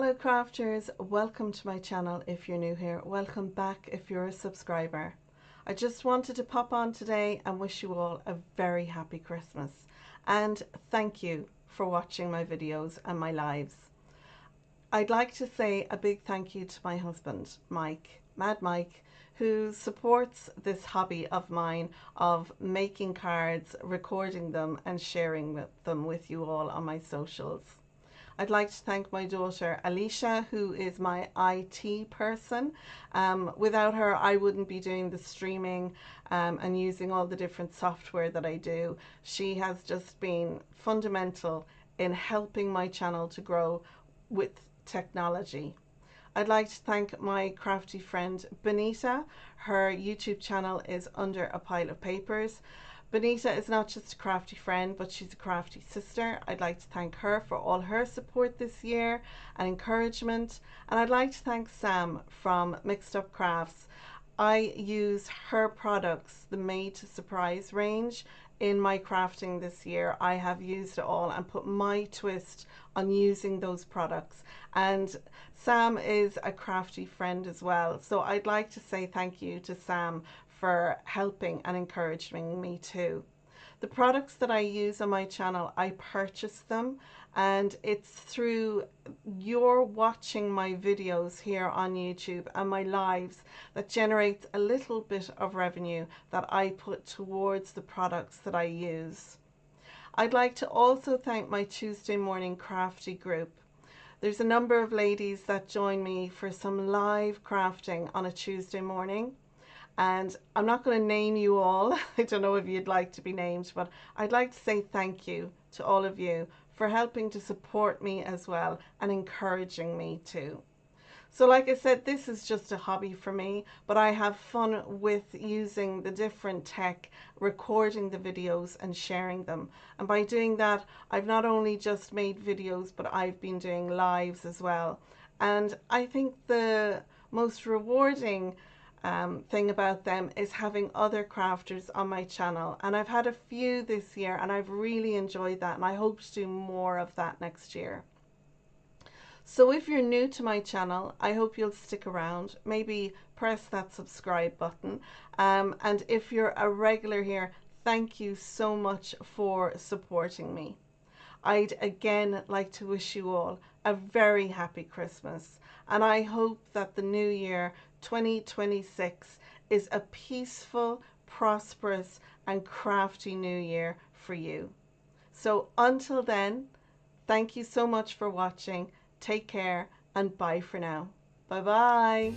Hello crafters, welcome to my channel if you're new here, welcome back if you're a subscriber. I just wanted to pop on today and wish you all a very happy Christmas and thank you for watching my videos and my lives. I'd like to say a big thank you to my husband, Mike, Mad Mike, who supports this hobby of mine of making cards, recording them and sharing them with you all on my socials. I'd like to thank my daughter Alicia, who is my IT person. Without her, I wouldn't be doing the streaming and using all the different software that I do. She has just been fundamental in helping my channel to grow with technology. I'd like to thank my crafty friend Benita. Her YouTube channel is Under a Pile of Papers. Benita is not just a crafty friend, but she's a crafty sister. I'd like to thank her for all her support this year and encouragement. And I'd like to thank Sam from Mixed Up Crafts. I use her products, the Made to Surprise range, in my crafting this year. I have used it all and put my twist on using those products. And Sam is a crafty friend as well. So I'd like to say thank you to Sam for helping and encouraging me too. The products that I use on my channel, I purchase them, and it's through your watching my videos here on YouTube and my lives that generates a little bit of revenue that I put towards the products that I use. I'd like to also thank my Tuesday morning crafty group. There's a number of ladies that join me for some live crafting on a Tuesday morning. And I'm not going to name you all. I don't know if you'd like to be named, but I'd like to say thank you to all of you for helping to support me as well and encouraging me too. So like I said, this is just a hobby for me, but I have fun with using the different tech, recording the videos and sharing them. And by doing that, I've not only just made videos, but I've been doing lives as well. And I think the most rewarding thing about them is having other crafters on my channel, and I've had a few this year and I've really enjoyed that, and I hope to do more of that next year. So if you're new to my channel, I hope you'll stick around, maybe press that subscribe button, and if you're a regular here, thank you so much for supporting me. I'd again like to wish you all a very happy Christmas, and I hope that the new year 2026 is a peaceful, prosperous and crafty new year for you. So until then, thank you so much for watching. Take care and bye for now. Bye bye.